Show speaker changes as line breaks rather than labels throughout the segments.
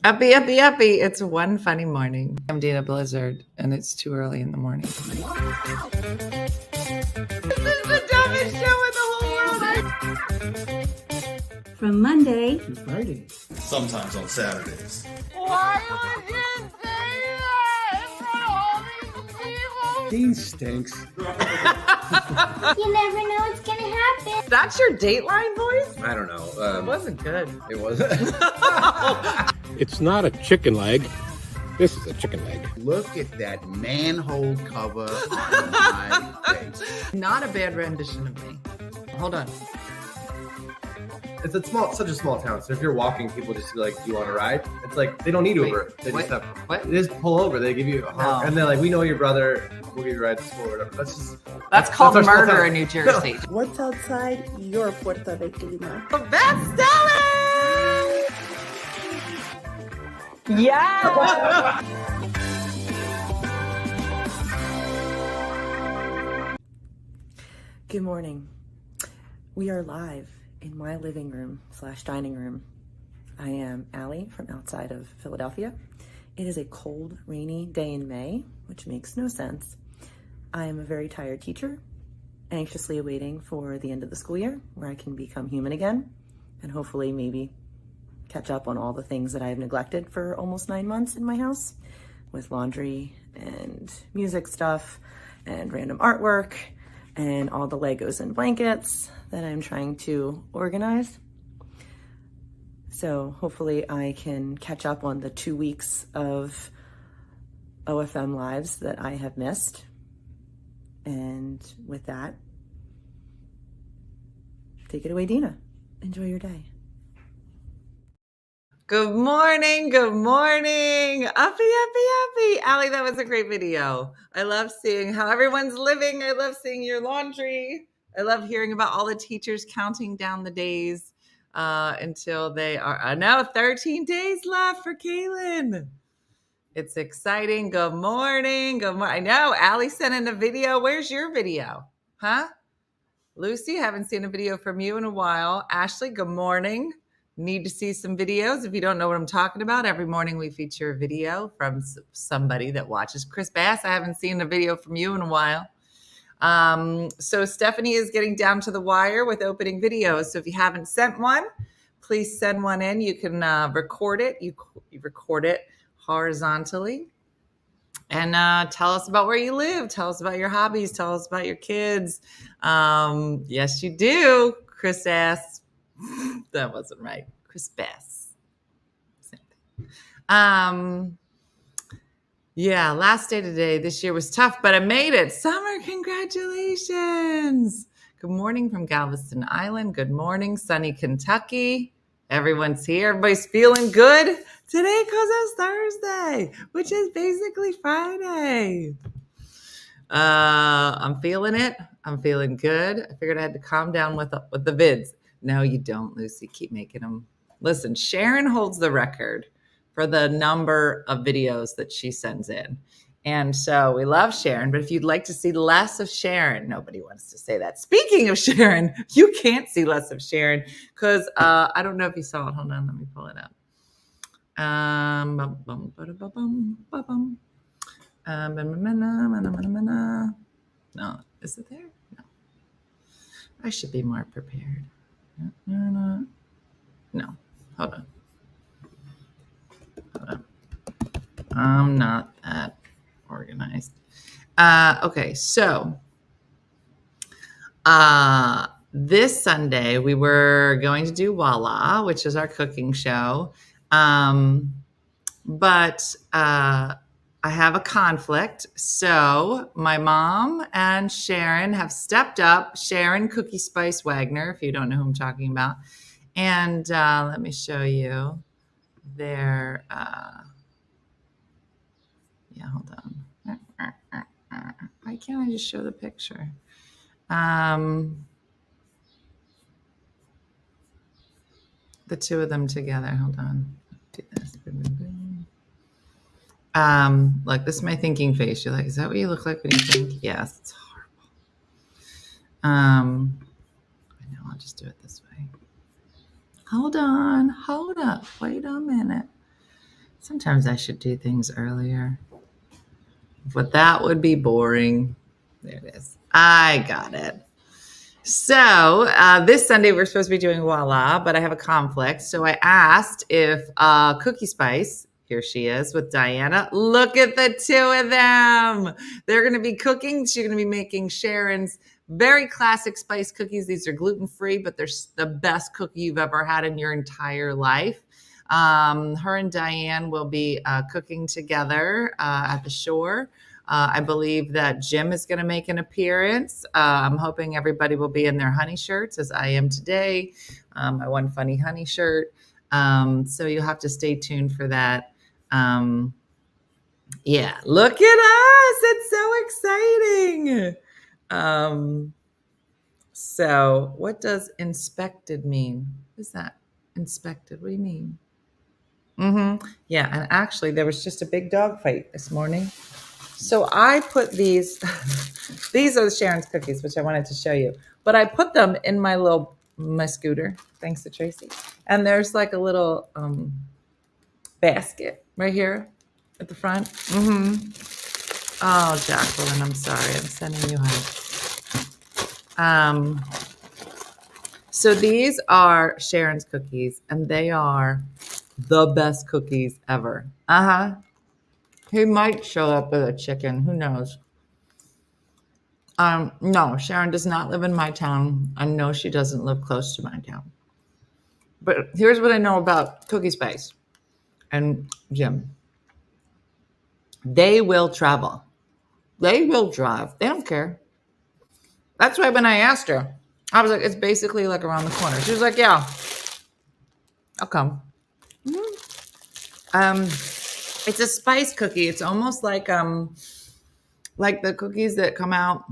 Uppy, uppy, uppy. It's one funny morning. I'm Dana Blizzard, and it's too early in the morning. This is the dumbest show in the whole world.
From Monday
to Friday.
Sometimes on Saturdays.
Why would you say that in front of all these people?
Dean stinks.
You never know what's gonna happen.
That's your Dateline voice?
I don't know.
It wasn't good.
It wasn't.
It's not a chicken leg. This is a chicken leg.
Look at that manhole cover on my face.
Not a bad rendition of me. Hold on.
It's such a small town. So if you're walking, people just be like, "Do you want to ride?" It's like they don't need Uber. They just have.
What?
They just pull over. They give you a honk, and they're like, "We know your brother. We'll give you a ride to school or whatever."
That's called
our small
murder
town.
in New Jersey.
What's outside your Puerto Rico?
That's Stella! Yeah!
Good morning. We are live in my living room / dining room. I am Allie from outside of Philadelphia. It is a cold, rainy day in May, which makes no sense. I am a very tired teacher, anxiously awaiting for the end of the school year where I can become human again and hopefully maybe catch up on all the things that I have neglected for almost 9 months in my house with laundry and music stuff and random artwork and all the Legos and blankets that I'm trying to organize. So hopefully I can catch up on the 2 weeks of OFM lives that I have missed. And with that, take it away, Dina. Enjoy your day.
Good morning, good morning. Uppy, uppy, uppy. Allie, that was a great video. I love seeing how everyone's living. I love seeing your laundry. I love hearing about all the teachers counting down the days until they are, I know, 13 days left for Kaylin. It's exciting. Good morning. Good morning. I know, Allie sent in a video. Where's your video? Huh? Lucy, haven't seen a video from you in a while. Ashley, good morning. Need to see some videos. If you don't know what I'm talking about, every morning we feature a video from somebody that watches. Chris Bass, I haven't seen a video from you in a while. So Stephanie is getting down to the wire with opening videos. So if you haven't sent one, please send one in. You can record it. You record it horizontally. And tell us about where you live. Tell us about your hobbies. Tell us about your kids. Yes, you do. Chris asks. That wasn't right. Chris Bass. Same thing. Yeah, last day today. This year was tough, but I made it. Summer, congratulations. Good morning from Galveston Island. Good morning, sunny Kentucky. Everyone's here. Everybody's feeling good today because it's Thursday, which is basically Friday. I'm feeling it. I'm feeling good. I figured I had to calm down with the vids. No, you don't, Lucy. Keep making them. Listen, Sharon holds the record for the number of videos that she sends in. And so we love Sharon, but if you'd like to see less of Sharon, nobody wants to say that. Speaking of Sharon, you can't see less of Sharon because I don't know if you saw it. Hold on, let me pull it up. No, is it there? No. I should be more prepared. No, hold on. I'm not that organized. Okay, so this Sunday we were going to do Voila, which is our cooking show. But I have a conflict. So my mom and Sharon have stepped up. Sharon Cookie Spice Wagner, if you don't know who I'm talking about. And let me show you their, hold on. Why can't I just show the picture? The two of them together. Hold on. Do this. Boom, boom, boom. Look, this is my thinking face. You're like, is that what you look like when you think? Yes, it's horrible. I know, I'll just do it this way. Hold on, hold up, wait a minute. Sometimes I should do things earlier, but that would be boring. There it is. I got it. So this Sunday we're supposed to be doing Voila, but I have a conflict. So I asked if Cookie Spice, here she is with Diana. Look at the two of them. They're going to be cooking. She's going to be making Sharon's very classic spice cookies. These are gluten-free, but they're the best cookie you've ever had in your entire life. Her and Diane will be cooking together at the shore. I believe that Jim is going to make an appearance. I'm hoping everybody will be in their honey shirts, as I am today. My One Funny Honey shirt. So you'll have to stay tuned for that. Yeah, look at us. It's so exciting. So what does inspected mean? What is that? Inspected. What do you mean? Yeah, and actually there was just a big dog fight this morning. So I put these, these are Sharon's cookies, which I wanted to show you, but I put them in my scooter, thanks to Tracy. And there's like a little basket right here at the front. Oh, Jacqueline, I'm sorry. I'm sending you home. So these are Sharon's cookies, and they are the best cookies ever. He might show up with a chicken. Who knows? No, Sharon does not live in my town. I know she doesn't live close to my town. But here's what I know about Cookie Spice and Jim. They will travel. They will drive. They don't care. That's why when I asked her, I was like, it's basically like around the corner. She was like, yeah, I'll come. It's a spice cookie. It's almost like the cookies that come out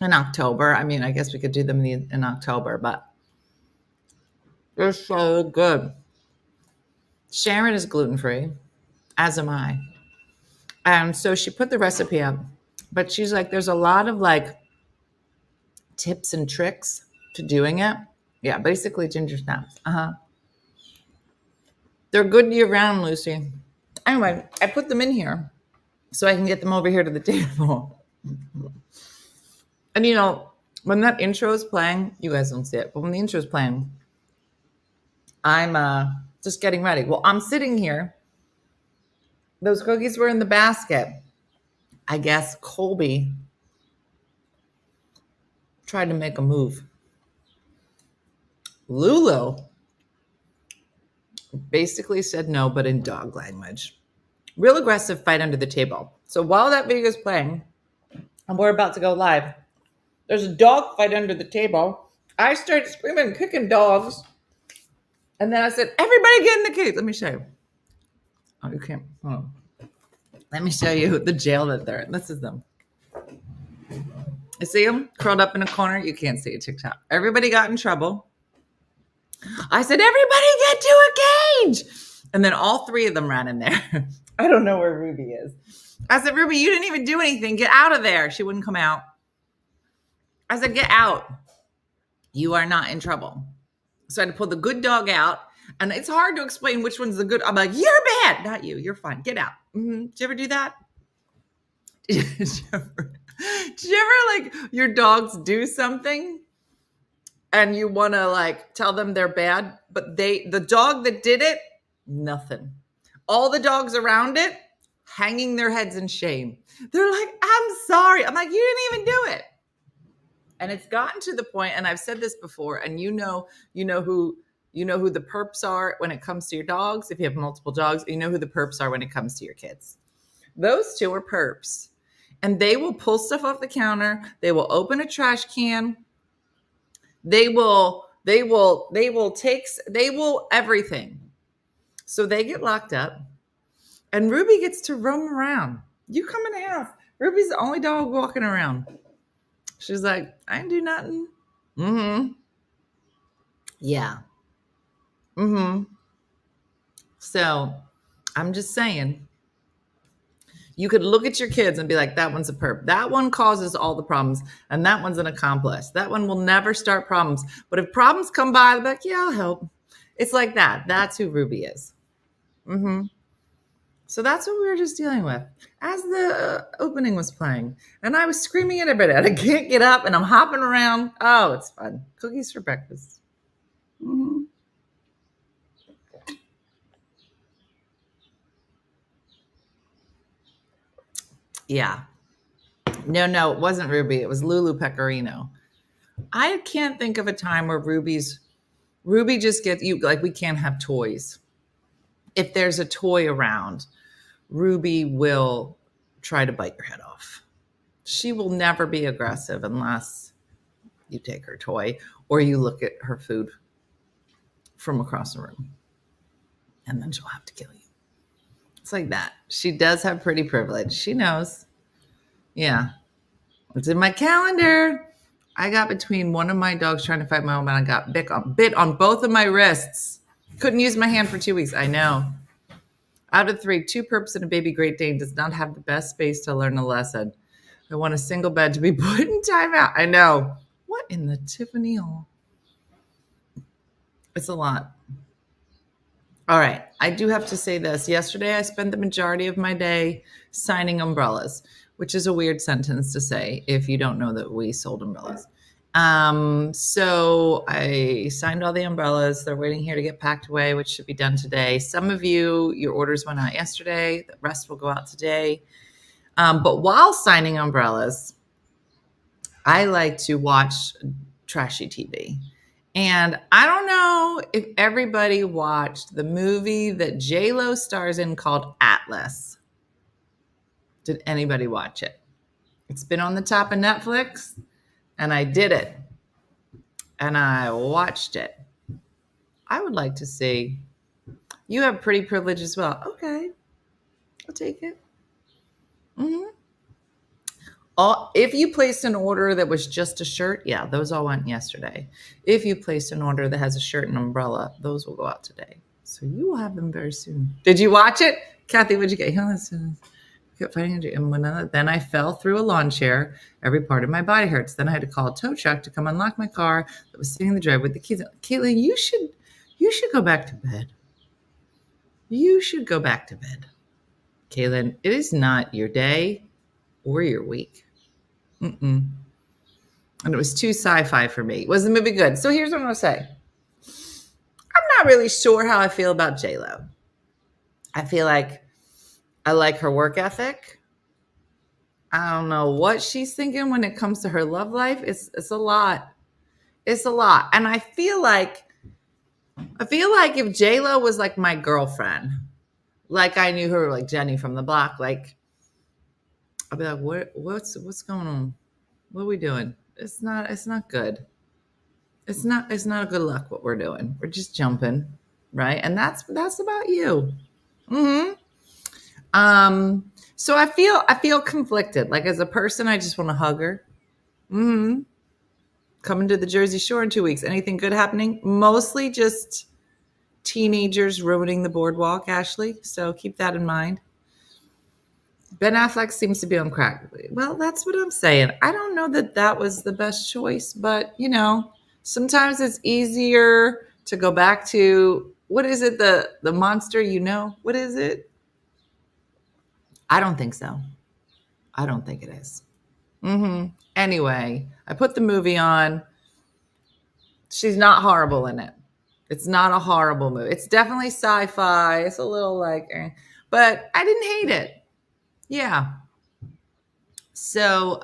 in October. I mean, I guess we could do them in October, but they're so good. Sharon is gluten-free, as am I. And so she put the recipe up, but she's like, there's a lot of like tips and tricks to doing it. Yeah, basically ginger snaps. They're good year-round, Lucy. Anyway, I put them in here so I can get them over here to the table. And you know, when that intro is playing, you guys don't see it, but when the intro is playing, I'm just getting ready. Well, I'm sitting here. Those cookies were in the basket. I guess Colby tried to make a move. Lulu basically said no, but in dog language. Real aggressive fight under the table. So while that video is playing, and we're about to go live, there's a dog fight under the table. I started screaming, kicking dogs. And then I said, everybody get in the cage. Let me show you. Oh, you can't. Oh. Let me show you the jail that they're in. This is them. You see them curled up in a corner? You can't see a TikTok. Everybody got in trouble. I said, everybody get to a cage. And then all three of them ran in there. I don't know where Ruby is. I said, Ruby, you didn't even do anything. Get out of there. She wouldn't come out. I said, get out. You are not in trouble. So I had to pull the good dog out. And it's hard to explain which one's the good. I'm like, you're bad. Not you. You're fine. Get out. Did you ever do that? Did you ever like your dogs do something and you want to like tell them they're bad, but the dog that did it, nothing. All the dogs around it hanging their heads in shame. They're like, I'm sorry. I'm like, you didn't even do it. And it's gotten to the point, and I've said this before, and you know who the perps are when it comes to your dogs. If you have multiple dogs, you know who the perps are when it comes to your kids. Those two are perps. And they will pull stuff off the counter. They will open a trash can. They will everything. So they get locked up. And Ruby gets to roam around. You come in the house. Ruby's the only dog walking around. She's like, I didn't do nothing. Yeah. So I'm just saying, you could look at your kids and be like, that one's a perp. That one causes all the problems. And that one's an accomplice. That one will never start problems. But if problems come by, they'll be like, yeah, I'll help. It's like that. That's who Ruby is. So that's what we were just dealing with as the opening was playing. And I was screaming at everybody. I can't get up and I'm hopping around. Oh, it's fun. Cookies for breakfast. Mm-hmm. Yeah. No, it wasn't Ruby. It was Lulu Pecorino. I can't think of a time where Ruby just gets you, like, we can't have toys. If there's a toy around, Ruby will try to bite your head off. She will never be aggressive unless you take her toy or you look at her food from across the room. And then she'll have to kill you. It's like that. She does have pretty privilege. She knows. Yeah. It's in my calendar. I got between one of my dogs trying to fight my own, and I got bit on both of my wrists. Couldn't use my hand for 2 weeks. I know. Out of 3, 2 perps and a baby Great Dane does not have the best space to learn a lesson. I want a single bed to be put in timeout. I know. What in the Tiffany hole? It's a lot. All right. I do have to say this. Yesterday, I spent the majority of my day signing umbrellas, which is a weird sentence to say if you don't know that we sold umbrellas. So I signed all the umbrellas. They're waiting here to get packed away, which should be done today. Some of you, your orders went out yesterday. The rest will go out today. But while signing umbrellas, I like to watch trashy TV. And I don't know if everybody watched the movie that J-Lo stars in called Atlas. Did anybody watch it? It's been on the top of Netflix, and I did it. And I watched it. I would like to see. You have pretty privilege as well. Okay. I'll take it. Mm-hmm. If you placed an order that was just a shirt, yeah, those all went yesterday. If you placed an order that has a shirt and umbrella, those will go out today. So you will have them very soon. Did you watch it? Kathy, what'd you get? Kept fighting, and then I fell through a lawn chair. Every part of my body hurts. Then I had to call a tow truck to come unlock my car that was sitting in the driveway with the keys. Caitlin, you should go back to bed. You should go back to bed. Caitlin, it is not your day or your week. And it was too sci-fi for me. Was the movie good? So here's what I'm going to say. I'm not really sure how I feel about J-Lo. I feel like I like her work ethic. I don't know what she's thinking when it comes to her love life. It's a lot. It's a lot. And I feel like if J-Lo was like my girlfriend, like I knew her, like Jenny from the block, like I'd be like, what's going on? What are we doing? It's not good. It's not a good luck what we're doing. We're just jumping, right? And that's about you. Mm-hmm. So I feel conflicted. Like as a person, I just want to hug her. Mm-hmm. Coming to the Jersey Shore in 2 weeks. Anything good happening? Mostly just teenagers ruining the boardwalk, Ashley. So keep that in mind. Ben Affleck seems to be on crack. Well, that's what I'm saying. I don't know that was the best choice, but sometimes it's easier to go back to, what is it? The monster, what is it? I don't think so. I don't think it is. Anyway, I put the movie on. She's not horrible in it. It's not a horrible movie. It's definitely sci-fi. It's a little like, but I didn't hate it. Yeah. So,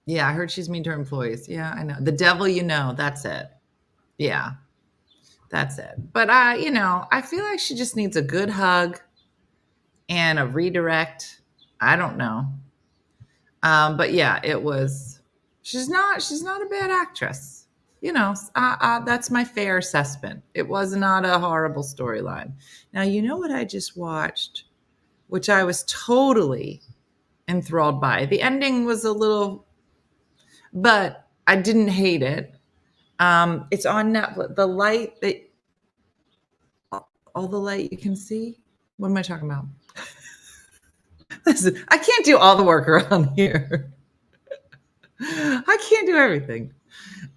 yeah, I heard she's mean to her employees. Yeah, I know. The devil, that's it. Yeah, that's it. But I feel like she just needs a good hug and a redirect. I don't know. But yeah, she's not a bad actress. That's my fair assessment. It was not a horrible storyline. Now, you know what I just watched, which I was totally enthralled by. The ending was a little, but I didn't hate it. It's on Netflix. The light, all the light you can see. What am I talking about? Listen, I can't do all the work around here. I can't do everything.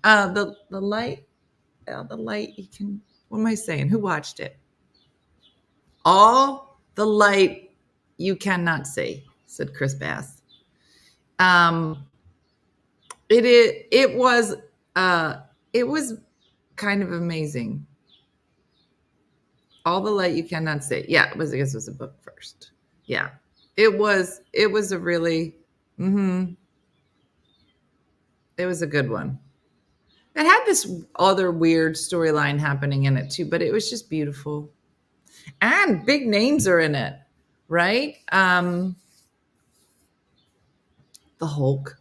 The light, you can. What am I saying? Who watched it? All the light you cannot see, said Chris Bass. It was kind of amazing. All the light you cannot see. Yeah, I guess it was a book first. Yeah. It was a really it was a good one. It had this other weird storyline happening in it too, but it was just beautiful. And big names are in it, right? The Hulk.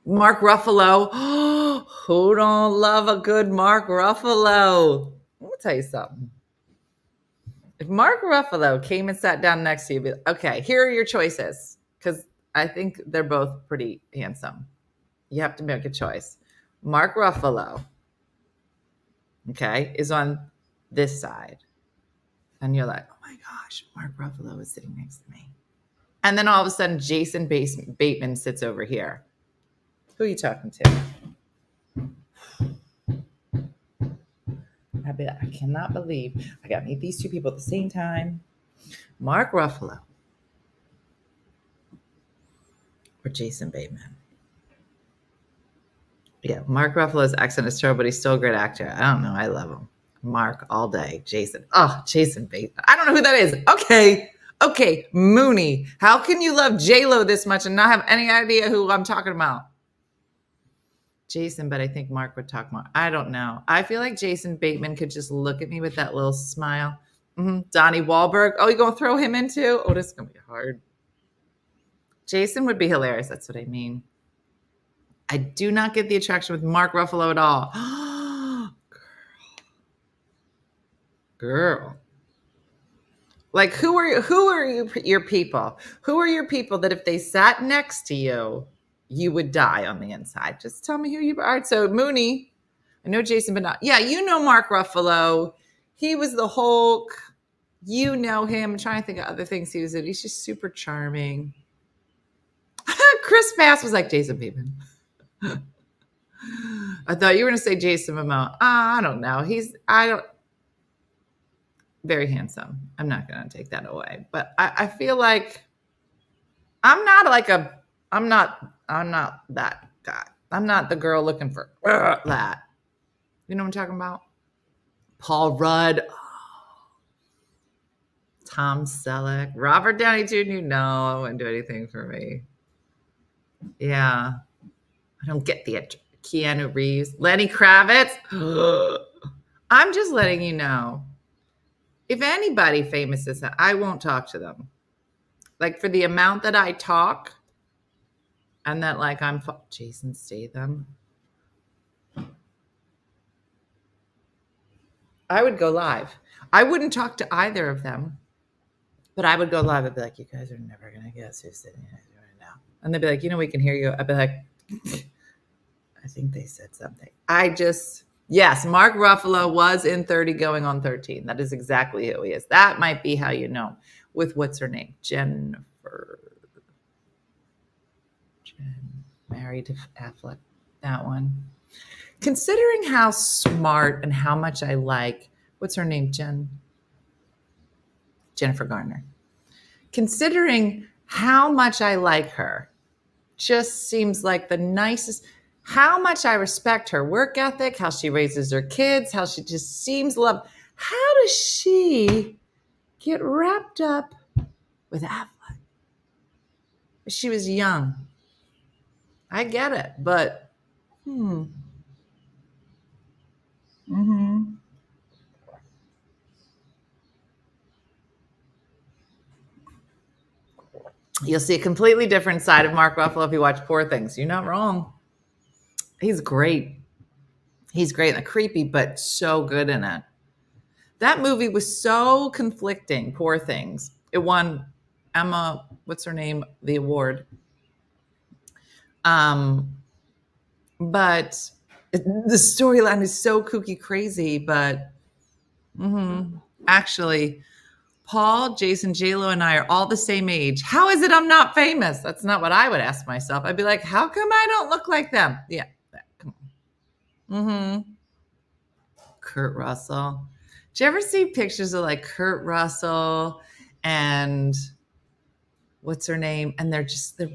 Mark Ruffalo. Who don't love a good Mark Ruffalo? Let me tell you something. If Mark Ruffalo came and sat down next to you, be like, okay, here are your choices. Because I think they're both pretty handsome. You have to make a choice. Mark Ruffalo, okay, is on this side. And you're like, oh my gosh, Mark Ruffalo is sitting next to me. And then all of a sudden, Jason Bateman sits over here. Who are you talking to? I'd be like, I cannot believe I got to meet these two people at the same time. Mark Ruffalo or Jason Bateman. Yeah, Mark Ruffalo's accent is terrible, but he's still a great actor. I don't know. I love him. Mark all day. Jason. Oh, Jason Bateman. I don't know who that is. Okay, Mooney. How can you love J-Lo this much and not have any idea who I'm talking about? Jason, but I think Mark would talk more. I don't know. I feel like Jason Bateman could just look at me with that little smile. Donnie Wahlberg. Oh, you going to throw him in too? Oh, this is going to be hard. Jason would be hilarious. That's what I mean. I do not get the attraction with Mark Ruffalo at all. Girl. Like, who are your people? Who are your people that if they sat next to you, you would die on the inside? Just tell me who you are. All right, so Mooney. I know Jason, but not. Yeah, you know Mark Ruffalo. He was the Hulk. You know him. I'm trying to think of other things he was in. He's just super charming. Chris Bass was like Jason Bateman. I thought you were going to say Jason Momoa. I don't know. Very handsome. I'm not going to take that away. But I feel like I'm not that guy. I'm not the girl looking for that. You know what I'm talking about? Paul Rudd. Tom Selleck. Robert Downey Jr. No, I wouldn't do anything for me. Yeah. I don't get the Keanu Reeves. Lenny Kravitz. I'm just letting you know. If anybody famous is that, I won't talk to them. Like for the amount that I talk and that like I'm Jason Statham. I would go live. I wouldn't talk to either of them, but I would go live. I'd be like, you guys are never going to guess who's sitting next to me right now. And they'd be like, we can hear you. I'd be like, I think they said something. Yes, Mark Ruffalo was in 30 going on 13. That is exactly who he is. That might be how you know. With what's her name? Jennifer. Married to Affleck. That one. Considering how smart and how much I like, what's her name? Jennifer Garner. Considering how much I like her, just seems like the nicest. How much I respect her work ethic, how she raises her kids, how she just seems loved. How does she get wrapped up with Affleck? She was young. I get it, but You'll see a completely different side of Mark Ruffalo if you watch Poor Things. You're not wrong. He's great. He's great and creepy, but so good in it. That movie was so conflicting, Poor Things. It won Emma, what's her name, the award. But the storyline is so kooky crazy, but actually, Paul, Jason, J-Lo, and I are all the same age. How is it I'm not famous? That's not what I would ask myself. I'd be like, how come I don't look like them? Yeah, come on. Kurt Russell. you ever see pictures of like Kurt Russell and what's her name? And they're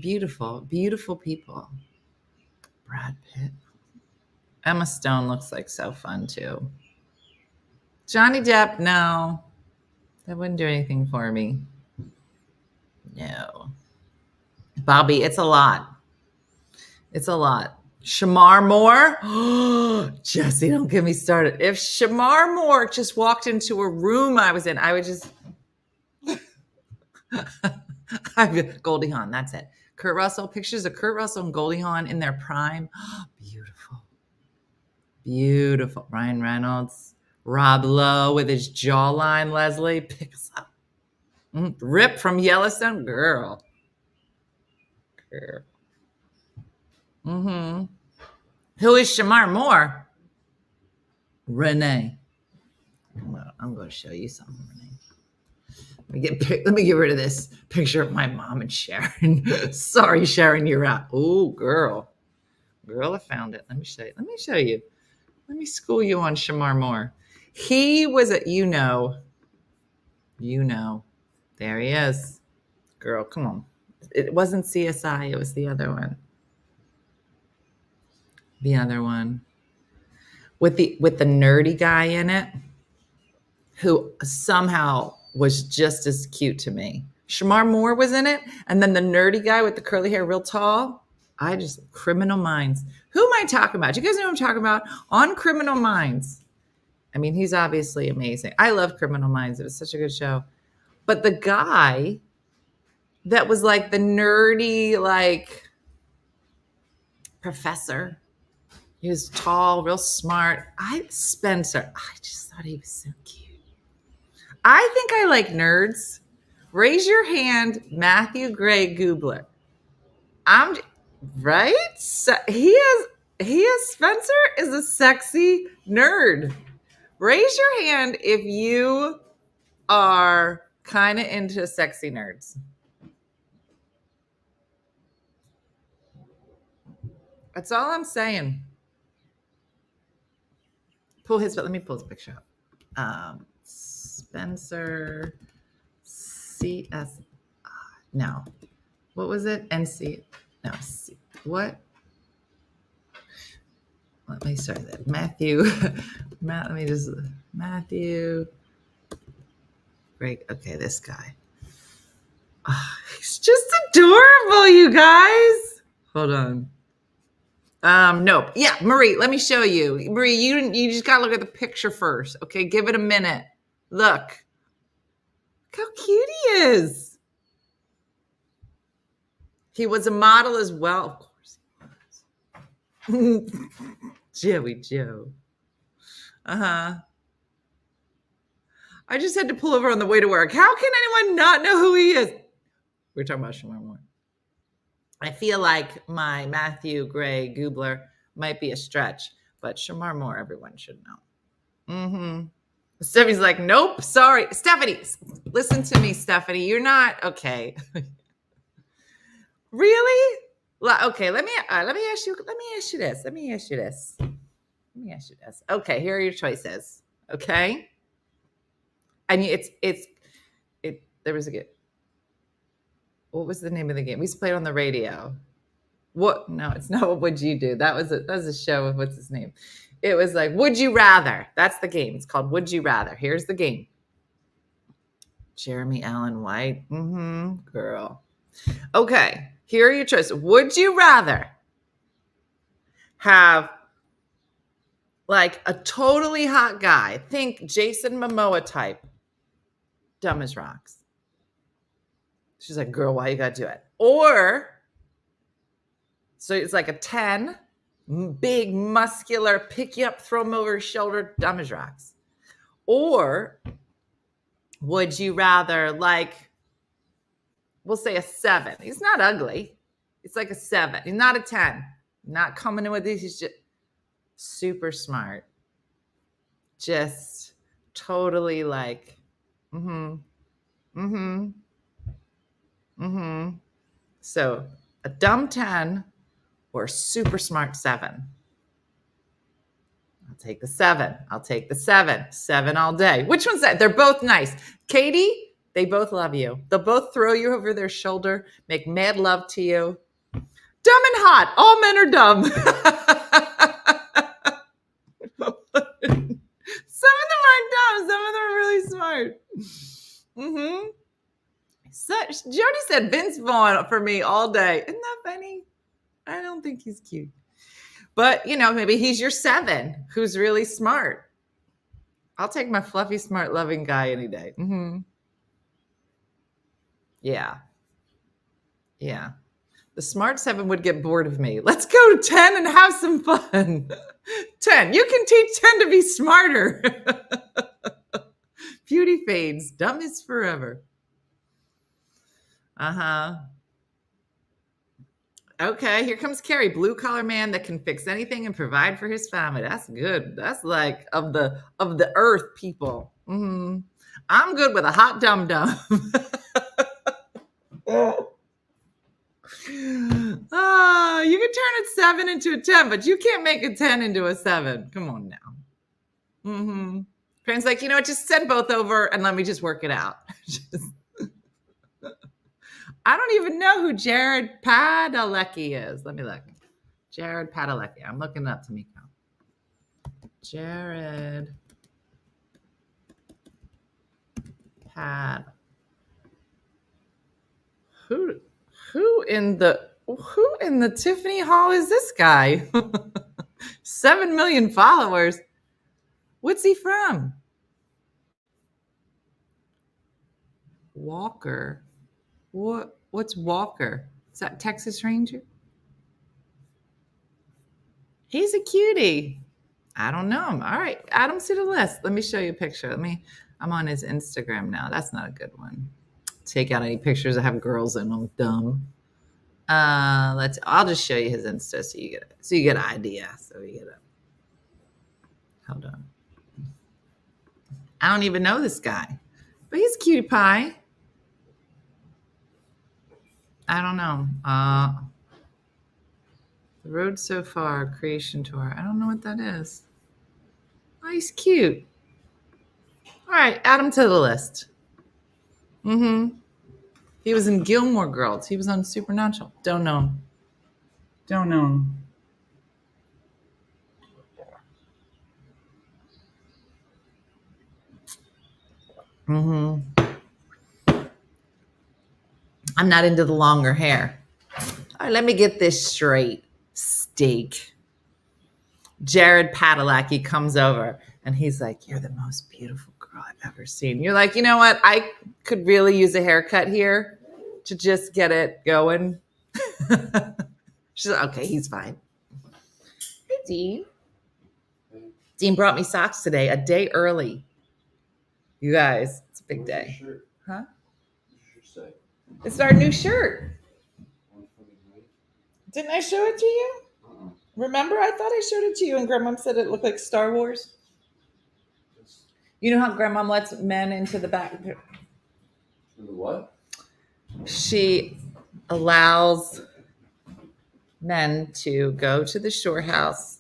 beautiful, beautiful people. Brad Pitt. Emma Stone looks like so fun too. Johnny Depp, no. That wouldn't do anything for me. No. Bobby, it's a lot. It's a lot. Shamar Moore? Jesse, don't get me started. If Shamar Moore just walked into a room I was in, I would just... Goldie Hawn, that's it. Kurt Russell, pictures of Kurt Russell and Goldie Hawn in their prime. Beautiful. Beautiful. Ryan Reynolds. Rob Lowe with his jawline, Leslie. Picks up. Rip from Yellowstone. Girl. Mm-hmm. Who is Shamar Moore? Renee. I'm going to show you something, Renee. Let me get rid of this picture of my mom and Sharon. Sorry, Sharon, you're out. Oh, girl. Girl, I found it. Let me show you. Let me school you on Shamar Moore. He was you know. There he is. Girl, come on. It wasn't CSI. It was the other one. The other one. With the nerdy guy in it, who somehow was just as cute to me. Shamar Moore was in it. And then the nerdy guy with the curly hair, real tall. Criminal Minds. Who am I talking about? Do you guys know what I'm talking about? On Criminal Minds. I mean, he's obviously amazing. I love Criminal Minds. It was such a good show. But the guy that was like the nerdy, like professor, he was tall, real smart. Spencer. I just thought he was so cute. I think I like nerds. Raise your hand, Matthew Gray Gubler. I'm right. So he is Spencer is a sexy nerd. Raise your hand if you are kind of into sexy nerds. That's all I'm saying. Let me pull his picture up. Spencer CS. No. What was it? NC. No. What? Let me start that. Matthew. Matthew. Great. Okay, this guy. He's just adorable, you guys. Hold on. Nope. Yeah, Marie, let me show you. Marie, you just gotta look at the picture first. Okay, give it a minute. Look how cute he is. He was a model as well. Of course he was. Joey Joe. I just had to pull over on the way to work. How can anyone not know who he is? We're talking about Shamar Moore. I feel like my Matthew Gray Gubler might be a stretch, but Shamar Moore, everyone should know. Stephanie's like, nope, sorry. Stephanie, listen to me, Stephanie. You're not okay. Really? Okay, let me ask you this. Okay, here are your choices. Okay. And there was a game. What was the name of the game? We used to play it on the radio. What? No, it's not What Would You Do? That was a show of what's his name. It was like, Would You Rather? That's the game. It's called Would You Rather. Here's the game. Jeremy Allen White. Girl. Okay. Here are your choices. Would you rather have like a totally hot guy, think Jason Momoa type, dumb as rocks? She's like, girl, why you gotta do it? Or, so it's like a 10, big, muscular, pick you up, throw him over his shoulder, dumb as rocks. Or would you rather, like, we'll say a 7. He's not ugly. It's like a 7. He's not a 10. Not coming in with these. He's just super smart. Just totally like, So a dumb 10 or a super smart 7. take the 7. I'll take the 7. 7 all day. Which one's that? They're both nice. Katie, they both love you. They'll both throw you over their shoulder, make mad love to you. Dumb and hot. All men are dumb. Some of them aren't dumb. Some of them are really smart. Mm-hmm. Jody said Vince Vaughn for me all day. Isn't that funny? I don't think he's cute. But, maybe he's your 7 who's really smart. I'll take my fluffy, smart, loving guy any day. Mm-hmm. Yeah. Yeah. The smart 7 would get bored of me. Let's go to 10 and have some fun. 10. You can teach 10 to be smarter. Beauty fades. Dumb is forever. Uh-huh. Okay, here comes Carrie. Blue collar man that can fix anything and provide for his family. That's good. That's like of the earth people. Mm-hmm. I'm good with a hot dum-dum. You can turn a 7 into a 10, but you can't make a 10 into a 7. Come on now. Mm-hmm. Friend's like, just send both over and let me just work it out. I don't even know who Jared Padalecki is. Let me look. Jared Padalecki. I'm looking it up, Tamiko. Jared Pad. Who in the Tiffany Hall is this guy? 7 million followers. What's he from? Walker. What's Walker? Is that Texas Ranger? He's a cutie. I don't know him. All right, add him to the list. Let me show you a picture. I'm on his Instagram now. That's not a good one. Take out any pictures that have girls in them. Dumb. I'll just show you his Insta so you get an idea. Hold on. I don't even know this guy, but he's a cutie pie. I don't know. The Road So Far creation tour. I don't know what that is. Oh, he's cute. All right, add him to the list. Mm-hmm. He was in Gilmore Girls. He was on Supernatural. Don't know him. Mm-hmm. I'm not into the longer hair. All right, let me get this straight. Steak. Jared Padalecki comes over and he's like, "You're the most beautiful girl I've ever seen." You're like, you know what? I could really use a haircut here to just get it going. She's like, okay, he's fine. Hey, Dean. Dean brought me socks today, a day early. You guys, it's a big day. Huh? It's our new shirt. Didn't I show it to you? Remember? I thought I showed it to you and Grandma said it looked like Star Wars. You know how Grandma lets men into the back?
What?
She allows men to go to the shore house.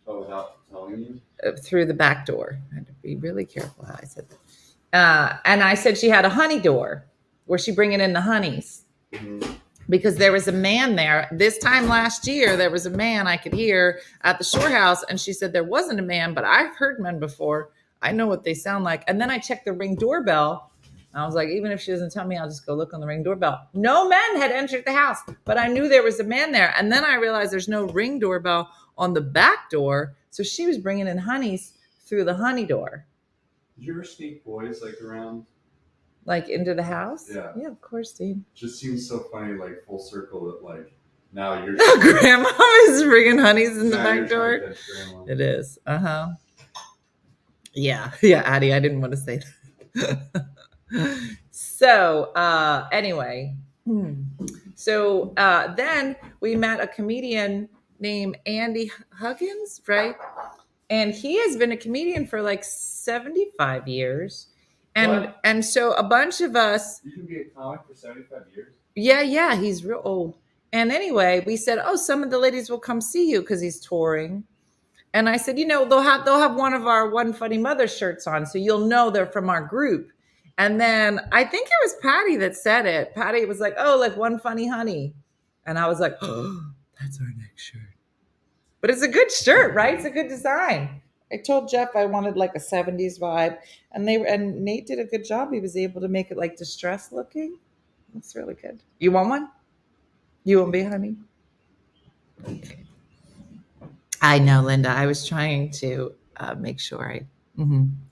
Oh, without telling you?
Through the back door. I had to be really careful how I said that. And I said she had a honey door where she bringing in the honeys. Mm-hmm. Because there was a man there. This time last year, there was a man I could hear at the shore house. And she said there wasn't a man, but I've heard men before. I know what they sound like. And then I checked the Ring doorbell. I was like, even if she doesn't tell me, I'll just go look on the Ring doorbell. No men had entered the house, but I knew there was a man there. And then I realized there's no Ring doorbell on the back door. So she was bringing in honeys through the honey door.
Did you ever sneak boys around?
Like into the house?
Yeah.
Yeah, of course, Dean.
Just seems so funny, full circle that now you're...
Grandma is bringing honeys in the back door. It is. Uh-huh. Yeah, Addie, I didn't want to say that. So, anyway. So, then we met a comedian named Andy Huggins, right? And he has been a comedian for 75 years. And so a bunch of us...
You can be a comic for 75 years?
Yeah, he's real old. And anyway, we said, some of the ladies will come see you because he's touring. And I said, they'll have one of our One Funny Mother shirts on, so you'll know they're from our group. And then I think it was Patty that said it. Patty was like, oh, like One Funny Honey. And I was like, oh, that's our next shirt. But it's a good shirt, right? It's a good design. I told Jeff I wanted like a 70s vibe. And Nate did a good job. He was able to make it like distressed looking. That's really good. You want one? You want me, honey? Okay. I know, Linda. I was trying to make sure I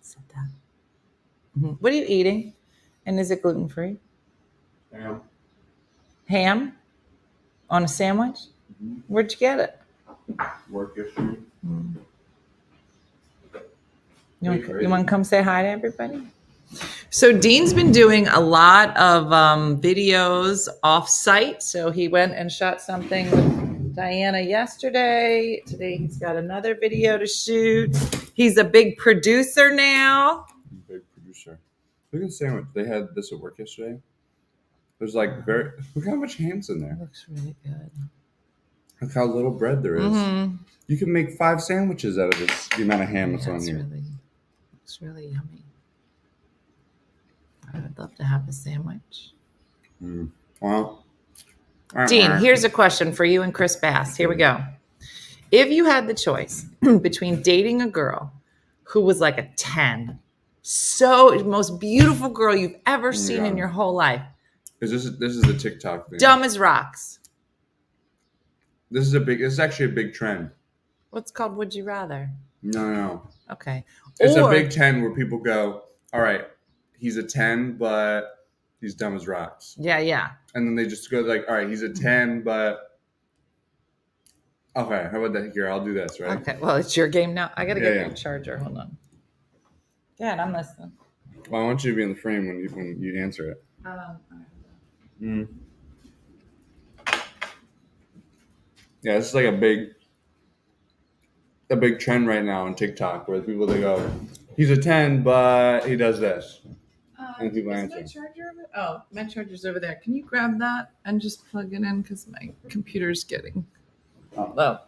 said that. What are you eating? And is it gluten-free? Ham? On a sandwich? Where'd you get it?
Work yesterday.
You want to come say hi to everybody? So Dean's been doing a lot of videos off-site. So he went and shot something with Diana yesterday. Today he's got another video to shoot. He's a big producer now.
Big producer. Look at the sandwich. They had this at work yesterday. There's like look how much ham's in there.
Looks really good.
Look how little bread there is. You can make 5 sandwiches out of this, the amount of ham that's on here.
Looks really yummy. I would love to have a sandwich.
Well,
Dean, here's a question for you and Chris Bass. Here we go. If you had the choice between dating a girl who was like a 10, so most beautiful girl you've ever seen in your whole life.
This is a TikTok thing.
Dumb as rocks.
This is actually a big trend.
What's called Would You Rather?
No.
Okay.
It's a big 10 where people go, all right, he's a 10, but he's dumb as rocks.
Yeah.
And then they just go like, all right, he's a 10, but okay, how about that? Here, I'll do this, right?
Okay, well, it's your game now. I got to get your charger. Hold on. Yeah, I'm listening.
Well, I want you to be in the frame when you answer it. Yeah, this is like a big trend right now on TikTok where people, they go, he's a 10, but he does this. And people answer.
My charger over? Oh, my charger's over there. Can you grab that and just plug it in because my computer's getting low.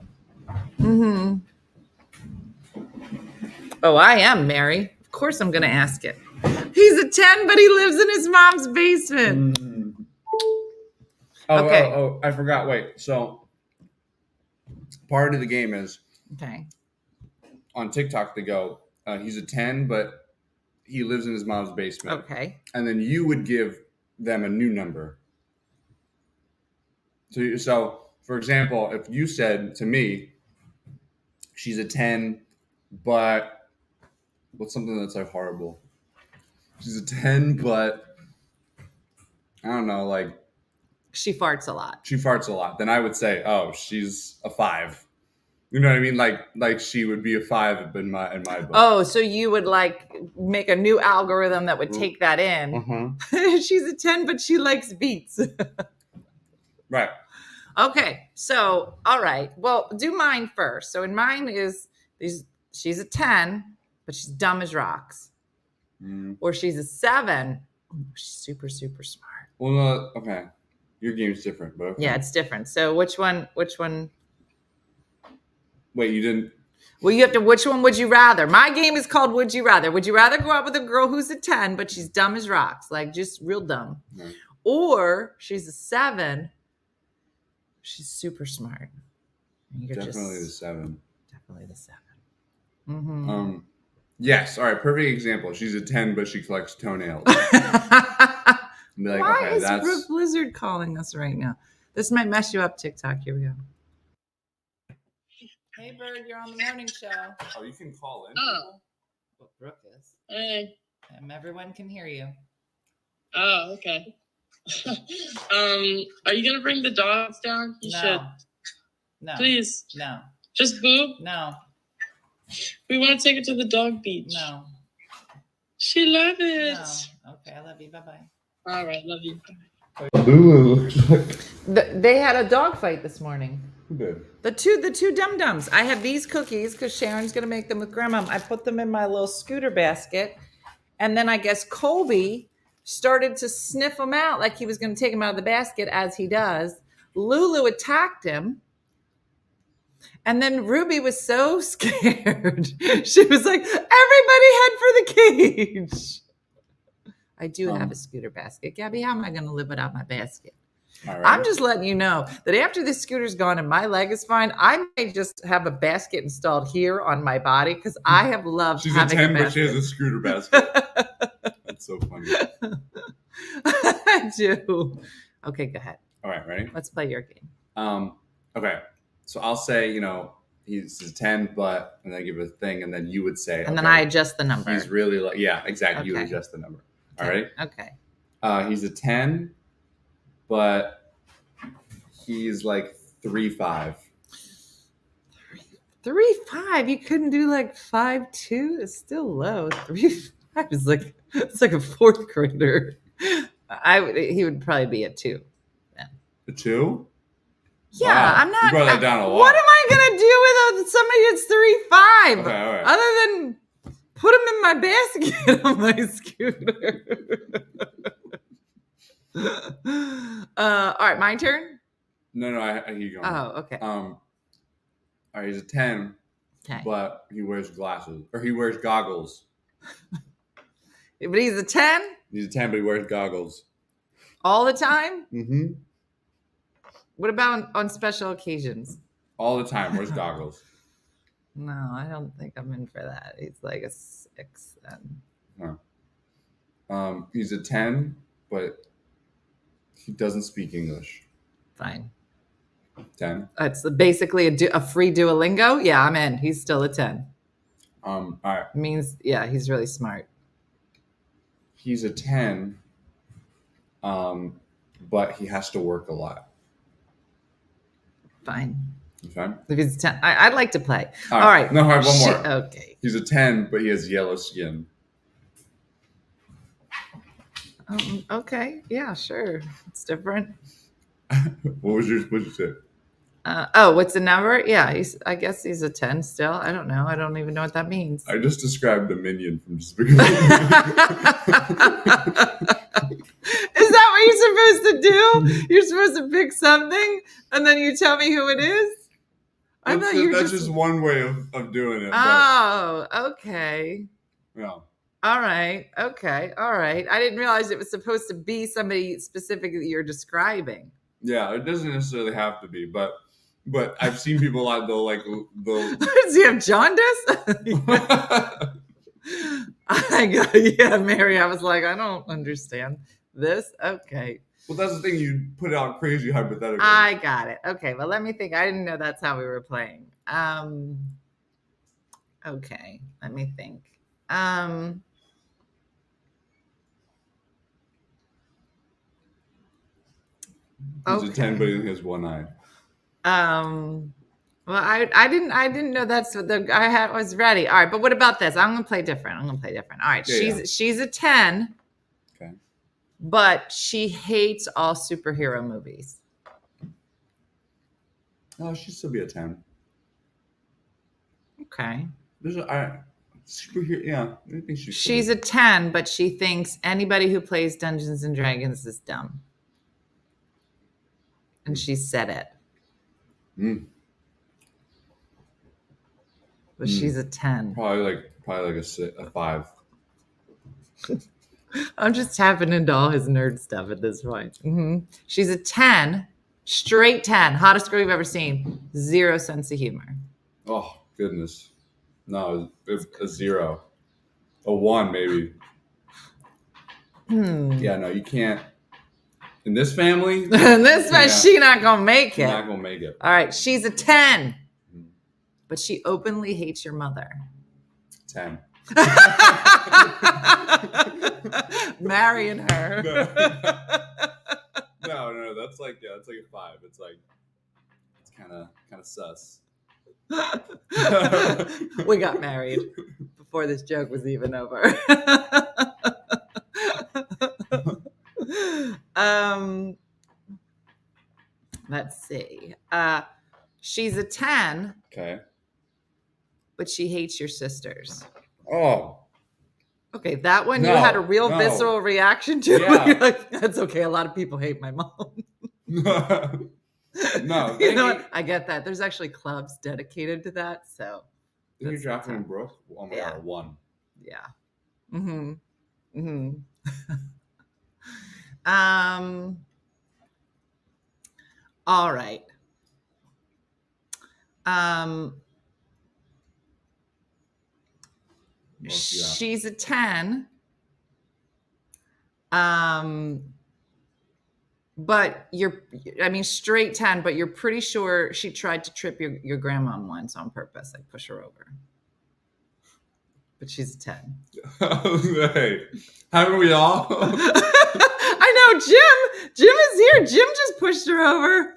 Oh, I am Mary. Of course I'm going to ask it. He's a 10, but he lives in his mom's basement. Okay.
Oh, I forgot. Wait. So part of the game is on TikTok they go, he's a 10, but he lives in his mom's basement.
Okay.
And then you would give them a new number. So for example, if you said to me, she's a 10, but what's something that's like horrible? She's a 10, but I don't know, like
she farts a lot.
Then I would say, oh, she's a 5. You know what I mean? Like she would be a 5 in my book.
Oh, so you would like make a new algorithm that would take that in. She's a 10, but she likes beets.
Right.
Okay. So, all right. Well, do mine first. So in mine she's a 10, but she's dumb as rocks. Or she's a 7. She's super, super smart.
Well, no, okay. Your game's different, but okay.
Yeah, it's different. So which one?
Wait, you didn't.
Well, you have to, which one would you rather? My game is called Would You Rather. Would you rather go out with a girl who's a 10, but she's dumb as rocks, like just real dumb? Right. Or she's a 7, she's super smart.
Definitely the 7.
Definitely the 7.
Yes. All right. Perfect example. She's a 10, but she collects toenails. Be like,
why
okay,
is Brooke Blizzard calling us right now? This might mess you up, TikTok. Here we go. Hey, Bird, you're on the morning show.
Oh, you can call in.
Oh.
Well, Brooke is.
Hey.
Everyone can hear you.
Oh, okay. Are you gonna bring the dogs down? You should.
No.
Please.
No.
Just Boo?
No.
We want to take her to the dog beach.
No.
She loves it.
No. Okay, I love you. Bye-bye.
All right, love you.
Boo.
They had a dog fight this morning.
Who did?
The two dum-dums. I have these cookies because Sharon's going to make them with Grandma. I put them in my little scooter basket. And then I guess Colby started to sniff them out like he was going to take them out of the basket, as he does. Lulu attacked him. And then Ruby was so scared. She was like, everybody head for the cage. I do have a scooter basket. Gabby, how am I going to live without my basket?
All right.
I'm just letting you know that after this scooter's gone and my leg is fine, I may just have a basket installed here on my body because I have loved
She's
having
a 10,
a
but she
basket.
has a scooter basket. That's so funny.
I do. Okay, go ahead.
All right, ready?
Let's play your game.
Okay. So I'll say, he's a 10, but, and then give it a thing, and then you would say,
And then I adjust the number.
He's really like, yeah, exactly. You would
Okay.
adjust the number. All right.
Okay.
He's a 10, but he's like 3'5".
3'5". You couldn't do like 5'2". It's still low. 3'5" is like, it's like a fourth grader. He would probably be a 2.
A 2?
Yeah,
Wow.
I'm not.
You brought that down a lot.
What am I gonna do with somebody that's 3'5"?
Okay, all right.
Other than put him in my basket on my scooter. All right, my turn.
No, I keep going.
Oh, okay.
All right, he's a 10,
Okay,
but he wears glasses, or he wears goggles.
but he's a 10
He's a 10, but he wears goggles.
all the time.
Mm-hmm.
What about on special occasions?
All the time, wears goggles.
No, I don't think I'm in for that. He's like a 6 then.
No. He's a 10, but he doesn't speak English.
Fine.
10.
It's basically a free Duolingo. Yeah, I'm in. He's still a 10.
All right.
Means, yeah, he's really smart.
He's a 10, but he has to work a lot.
Fine.
Okay.
If he's 10, I'd like to play.
All
right.
No, I have one more.
Okay.
He's a 10, but he has yellow skin.
Okay. Yeah, sure. It's different.
What did you say?
What's the number? Yeah, I guess he's a 10 still. I don't know. I don't even know what that means.
I just described a minion from Despicable Me.
Is that what you're supposed to do? You're supposed to pick something and then you tell me who it is? I thought you were
That's just one way of doing it.
Oh, okay.
Yeah.
All right. Okay. All right. I didn't realize it was supposed to be somebody specific that you're describing.
Yeah, it doesn't necessarily have to be, but I've seen people like they'll
Does he have jaundice? Yeah, Mary. I was like, I don't understand this. Okay.
Well, that's the thing. You put out crazy hypotheticals.
I got it. Okay. Well, let me think. I didn't know that's how we were playing. Okay. Let me think.
He's a 10, but he has one eye.
Well, I didn't know that's what I was ready. All right, but what about this? I'm gonna play different. All right,
Yeah,
she's a 10.
Okay.
But she hates all superhero movies.
Oh, she'd still be a 10.
Okay.
Superhero, yeah. I think
She's a 10, but she thinks anybody who plays Dungeons and Dragons is dumb. And she said it. But she's a 10.
Probably like a 5.
I'm just tapping into all his nerd stuff at this point. She's a 10, straight 10, hottest girl you've ever seen. 0 sense of humor.
Oh, goodness. No, it's a 0. A 1, maybe. Yeah, no, you can't. In this family?
She not going to make it.
Not going to make it.
All right, she's a 10, but she openly hates your mother.
10.
Marrying her.
No, that's like a 5. It's kind of sus.
We got married before this joke was even over. Let's see. She's a 10.
Okay.
But she hates your sisters.
Oh.
Okay, that one
No,
you had a real
no.
visceral reaction to.
Yeah.
You're like, that's okay. A lot of people hate my mom.
No,
You know what? I get that. There's actually clubs dedicated to that. So
You're
that's
drafting in
tough.
Brooke? Oh my
Yeah.
god, 1.
Yeah. Mm-hmm. Mm-hmm. All right. She's a 10. But straight 10, but you're pretty sure she tried to trip your grandma once on purpose, like push her over. But she's a 10.
Hey, haven't we all?
I know, Jim is here. Jim just pushed her over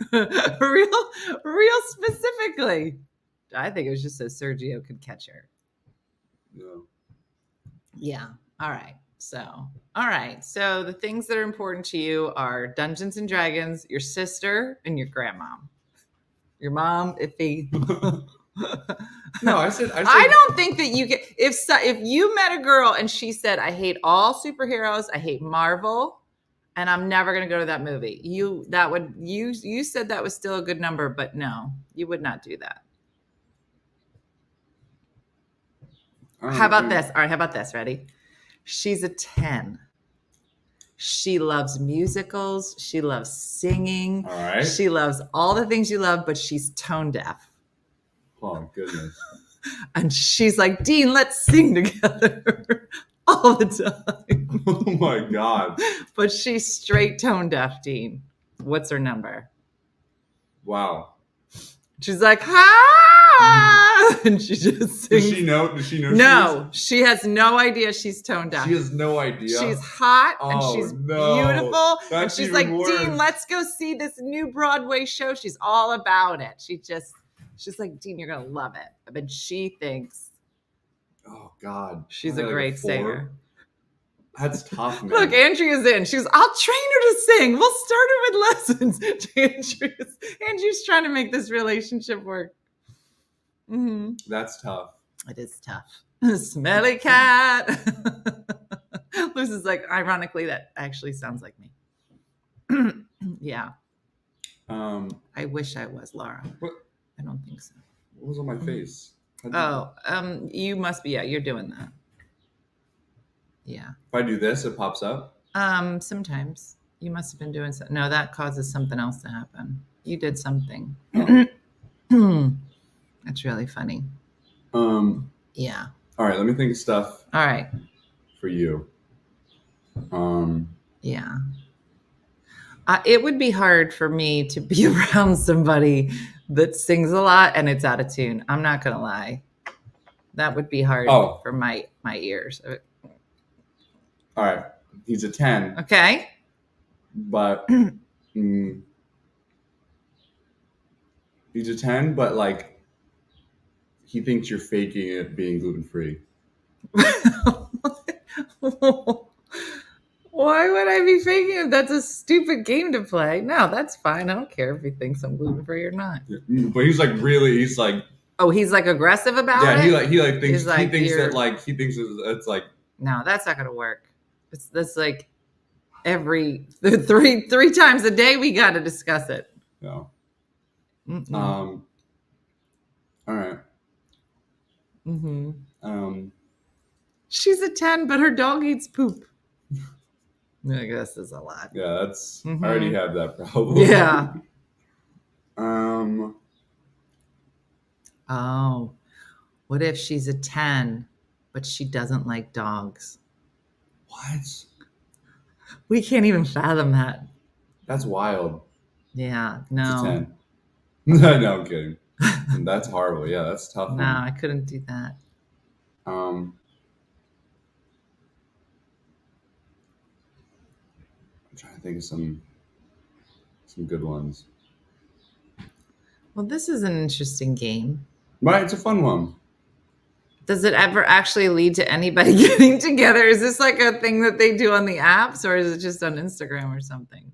real specifically. I think it was just so Sergio could catch her.
No.
Yeah. All right. So the things that are important to you are Dungeons and Dragons, your sister, and your grandma. Your mom, iffy.
No, I said.
I don't think that you get if you met a girl and she said, "I hate all superheroes, I hate Marvel, and I'm never going to go to that movie." You said that was still a good number, but no, you would not do that. How about this? All right, how about this? Ready? She's a 10. She loves musicals. She loves singing.
All right.
She loves all the things you love, but she's tone deaf.
Oh, goodness.
And she's like, Dean, let's sing together all the time.
Oh, my God.
But she's straight tone deaf, Dean. What's her number?
Wow.
She's like, ha! And she just sings.
Does she know?
No, she has no idea she's tone deaf.
She has no idea.
She's hot and
Oh,
she's
no.
beautiful.
That's
and she's
even
like,
worse.
Dean, let's go see this new Broadway show. She's all about it. She's like, Dean, you're going to love it. But she thinks.
Oh, God.
She's a great singer.
That's tough, man.
Look, Andrea's in. She goes, I'll train her to sing. We'll start her with lessons. Andrew's trying to make this relationship work. Mm-hmm.
That's tough.
It is tough. Smelly cat. Luz is like, ironically, that actually sounds like me. Yeah. I wish I was, Laura.
What?
I don't think so.
What was on my face?
You must be. Yeah, you're doing that. Yeah.
If I do this, it pops up?
Sometimes. You must have been doing something. No, that causes something else to happen. You did something. That's really funny. Yeah.
All right, let me think of stuff.
All right.
For you.
Yeah. It would be hard for me to be around somebody that sings a lot and it's out of tune. I'm not going to lie. That would be hard for my ears.
All right. He's a 10.
Okay.
But he's a 10, but like he thinks you're faking it being gluten-free.
Why would I be faking it? That's a stupid game to play. No, that's fine. I don't care if he thinks I'm gluten-free or not.
But he's like
oh, he's like aggressive about it?
Yeah, he thinks it's like
no, that's not gonna work. That's like every three times a day we got to discuss it.
No.
Mm-mm.
All right.
Mm-hmm. She's a 10, but her dog eats poop. I guess is a lot.
Yeah, that's. I already have that problem.
Yeah.
Oh,
what if she's a 10, but she doesn't like dogs?
What?
We can't even fathom that.
That's wild.
Yeah, no.
It's a 10. No, I'm kidding. That's horrible. Yeah, that's tough.
No, I couldn't do that.
I'm trying to think of some good ones.
Well, this is an interesting game.
Right, it's a fun one.
Does it ever actually lead to anybody getting together? Is this like a thing that they do on the apps, or is it just on Instagram or something?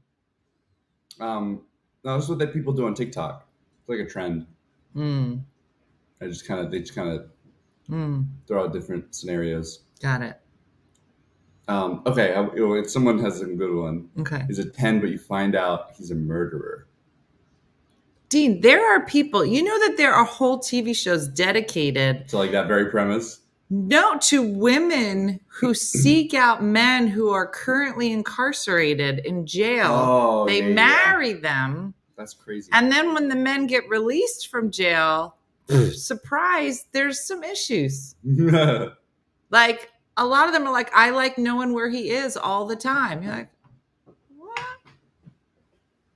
No, this is what people do on TikTok. It's like a trend. They just kind of throw out different scenarios.
Got it.
Okay, if someone has a good one.
Okay.
He's a 10, but you find out he's a murderer.
Dean, there are people, you know that there are whole TV shows dedicated
So like that very premise.
to women who seek out men who are currently incarcerated in jail.
Oh,
they
yeah,
marry them.
That's crazy.
And then when the men get released from jail, surprise, there's some issues. Like a lot of them are like, I like knowing where he is all the time. You're like, what?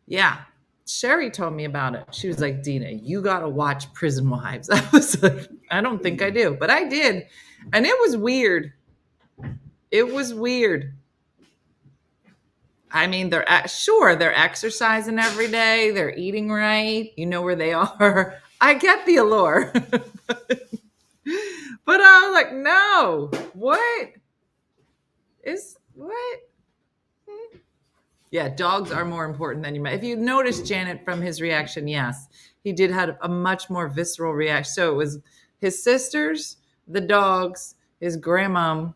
Yeah. Sherry told me about it. She was like, Dina, you got to watch Prison Wives. I was like, I don't think I do, but I did. And it was weird. It was weird. I mean, they're exercising every day. They're eating right. You know where they are. I get the allure. But I was like, no, what? Yeah, dogs are more important than you might. If you notice, Janet, from his reaction, yes, he did have a much more visceral reaction. So it was his sisters, the dogs, his grandma,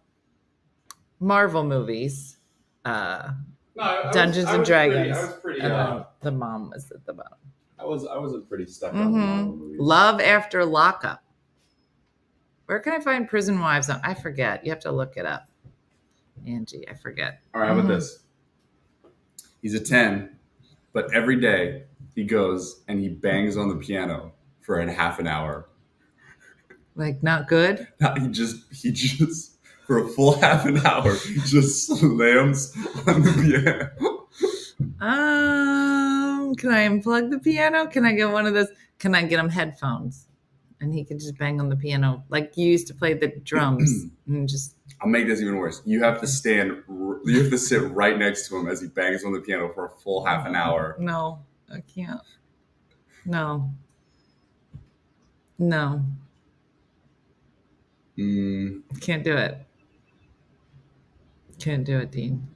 Marvel movies, Dungeons and Dragons.
I was pretty.
The mom was at the bottom.
I wasn't pretty stuck on the Marvel movies.
Love After Lockup. Where can I find Prison Wives? I forget. You have to look it up. Angie, I forget.
All right, how about this? He's a 10, but every day he goes and he bangs on the piano for a half an hour.
Like, not good?
He just for a full half an hour, he just slams on the piano.
Can I unplug the piano? Can I get one of those? Can I get him headphones? And he can just bang on the piano like you used to play the drums and just.
I'll make this even worse. You have to sit right next to him as he bangs on the piano for a full half an hour.
No, I can't. No. Can't do it. Can't do it, Dean.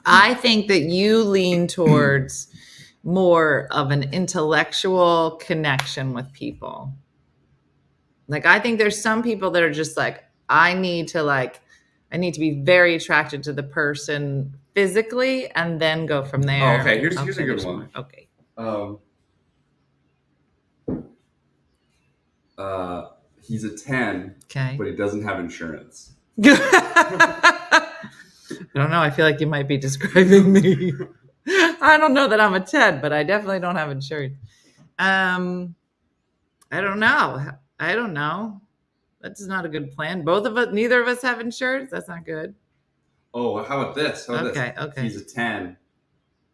I think that you lean towards more of an intellectual connection with people. Like, I think there's some people that are just like, I need to be very attracted to the person physically and then go from there.
Oh, okay. Here's a good one.
Okay.
He's a 10, but he doesn't have insurance.
I don't know. I feel like you might be describing me. I don't know that I'm a 10, but I definitely don't have insurance. I don't know. That's not a good plan. Neither of us have insurance. That's not good.
Oh, how about this?
Okay.
He's a 10,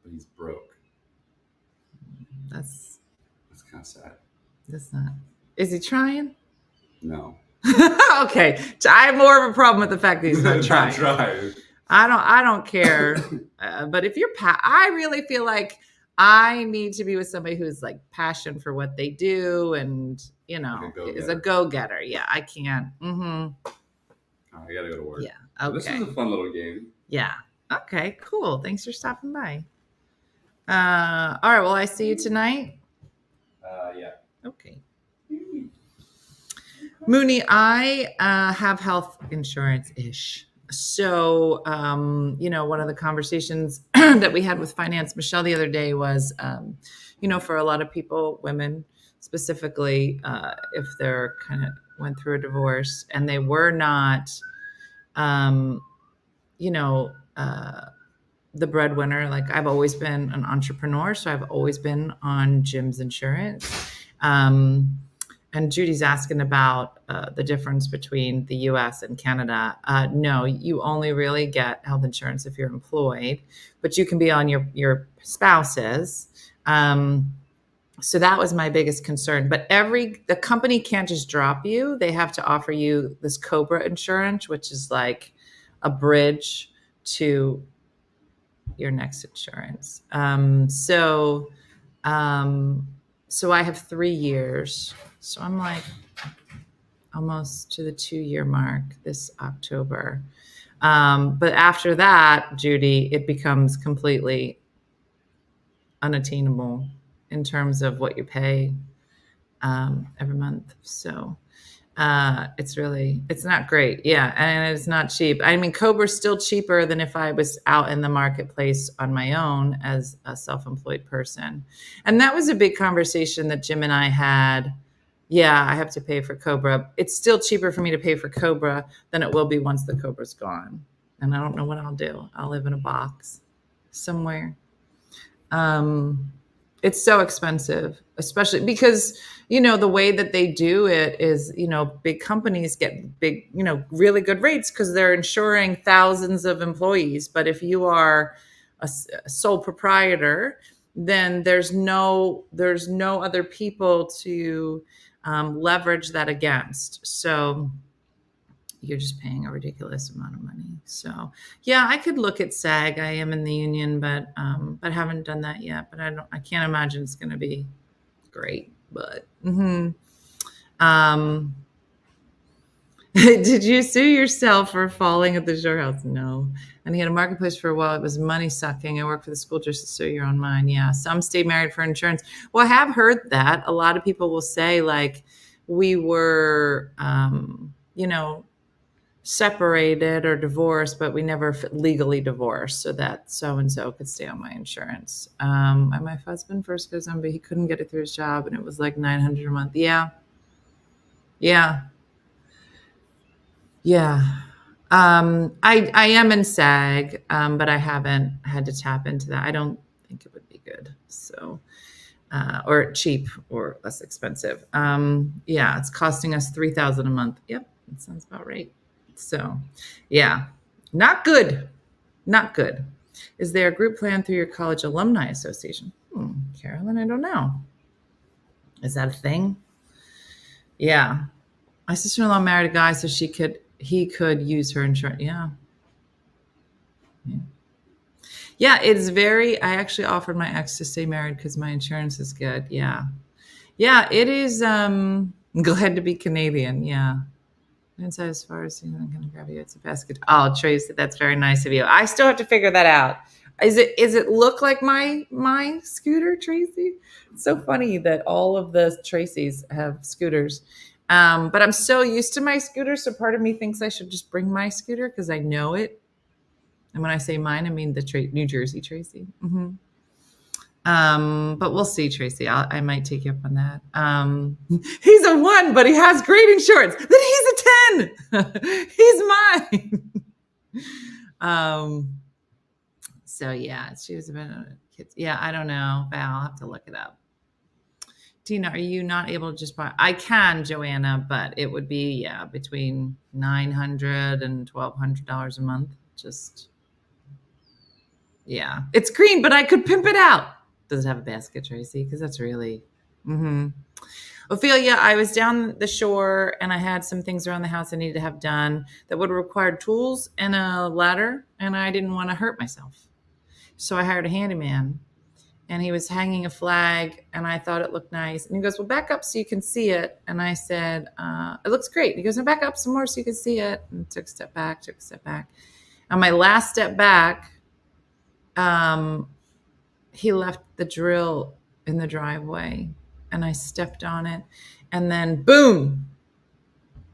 but he's broke.
That's
kind of sad.
That's not. Is he trying?
No.
Okay. I have more of a problem with the fact that he's not trying. I don't care. But if I really feel like I need to be with somebody who's like passion for what they do and, is a go-getter. Yeah, I can't.
I gotta go to work.
Yeah. Okay.
This was a fun little game.
Yeah. Okay, cool. Thanks for stopping by. All right. Well, I see you tonight.
Yeah.
Okay. Mooney, I have health insurance-ish. So, one of the conversations that we had with Finance Michelle the other day was, for a lot of people, women specifically, if they're kind of went through a divorce and they were not, the breadwinner. Like, I've always been an entrepreneur, so I've always been on Jim's insurance. And Judy's asking about the difference between the U.S. and Canada. No, you only really get health insurance if you're employed, but you can be on your spouse's. So that was my biggest concern. But the company can't just drop you. They have to offer you this COBRA insurance, which is like a bridge to your next insurance. So I have 3 years. So I'm like almost to the 2-year mark this October. But after that, Judy, it becomes completely unattainable in terms of what you pay every month. So It's not great. Yeah. And it's not cheap. I mean, Cobra's still cheaper than if I was out in the marketplace on my own as a self-employed person. And that was a big conversation that Jim and I had. Yeah, I have to pay for Cobra. It's still cheaper for me to pay for Cobra than it will be once the Cobra's gone. And I don't know what I'll do. I'll live in a box somewhere. It's so expensive, especially because, the way that they do it is, big companies get big, really good rates because they're insuring thousands of employees. But if you are a sole proprietor, then there's no other people to leverage that against. So you're just paying a ridiculous amount of money. So yeah, I could look at SAG. I am in the union, but haven't done that yet. But I can't imagine it's going to be great. But did you sue yourself for falling at the shore house? No. And he had a marketplace for a while. It was money sucking. I work for the school just to sue your own mind. Yeah. Some stay married for insurance. Well, I have heard that a lot of people will say like we were, separated or divorced, but we never legally divorced so that so-and-so could stay on my insurance. My husband first goes on, but he couldn't get it through his job and it was like $900 a month. Yeah. I am in SAG, but I haven't had to tap into that. I don't think it would be good. So, or cheap or less expensive. It's costing us $3,000 a month. Yep. That sounds about right. So, yeah, not good. Not good. Is there a group plan through your college alumni association? Carolyn, I don't know. Is that a thing? Yeah. My sister-in-law married a guy so he could use her insurance. Yeah, it's I actually offered my ex to stay married because my insurance is good. Yeah, it is. Glad to be Canadian. Yeah. Inside as far as I'm going to grab you. It's a basket. Oh, Tracy, that's very nice of you. I still have to figure that out. Is it look like my scooter, Tracy? It's so funny that all of the Tracys have scooters. But I'm so used to my scooter, so part of me thinks I should just bring my scooter because I know it. And when I say mine, I mean the New Jersey Tracy. But we'll see, Tracy. I might take you up on that. He's a 1, but he has great insurance. Then he's a 10. He's mine. So yeah, she was a bit of kids. Yeah, I don't know. Val, I'll have to look it up. Tina, are you not able to just buy? I can, Joanna, but it would be between $900 and $1,200 a month. It's green, but I could pimp it out. Does it have a basket, Tracy? Because that's really. Ophelia, I was down the shore and I had some things around the house I needed to have done that would have required tools and a ladder, and I didn't want to hurt myself. So I hired a handyman, and he was hanging a flag, and I thought it looked nice. And he goes, well, back up so you can see it. And I said, it looks great. He goes, no, back up some more so you can see it. And took a step back. On my last step back, he left the drill in the driveway, and I stepped on it, and then boom,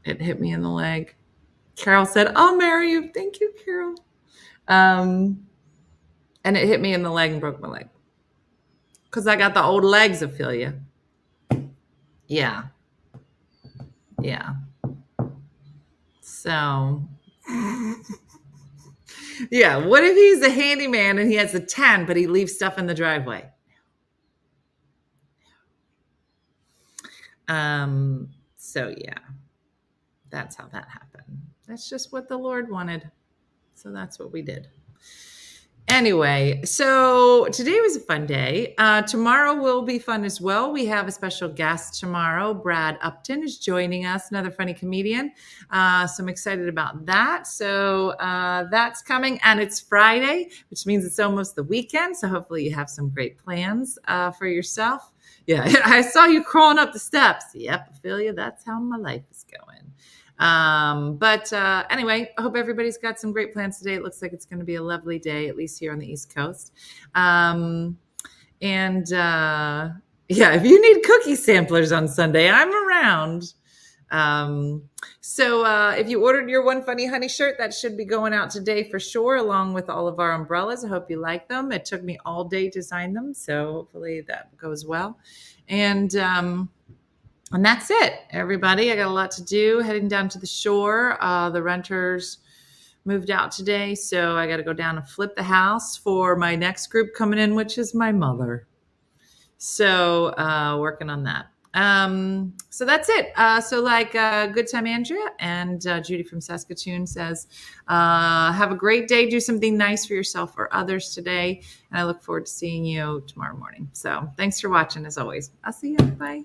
it hit me in the leg. Carol said, I'll marry you. Thank you, Carol. And it hit me in the leg and broke my leg. Because I got the old legs, Ophelia. Yeah. So, yeah, what if he's a handyman and he has a 10, but he leaves stuff in the driveway? So yeah, that's how that happened. That's just what the Lord wanted. So that's what we did. Anyway, so today was a fun day. Tomorrow will be fun as well. We have a special guest tomorrow. Brad Upton is joining us, another funny comedian. So I'm excited about that. So that's coming, and it's Friday, which means it's almost the weekend. So hopefully you have some great plans for yourself. Yeah, I saw you crawling up the steps. Yep, Ophelia, that's how my life is going. But anyway, I hope everybody's got some great plans today. It looks like it's going to be a lovely day, at least here on the East Coast. Yeah, if you need cookie samplers on Sunday, I'm around. So if you ordered your One Funny Honey shirt, that should be going out today for sure, along with all of our umbrellas. I hope you like them. It took me all day to design them, so hopefully that goes well. And that's it, everybody. I got a lot to do. Heading down to the shore. The renters moved out today, so I got to go down and flip the house for my next group coming in, which is my mother. So working on that. So that's it. Good time, Andrea, and Judy from Saskatoon says, have a great day. Do something nice for yourself or others today. And I look forward to seeing you tomorrow morning. So thanks for watching as always. I'll see you. Bye.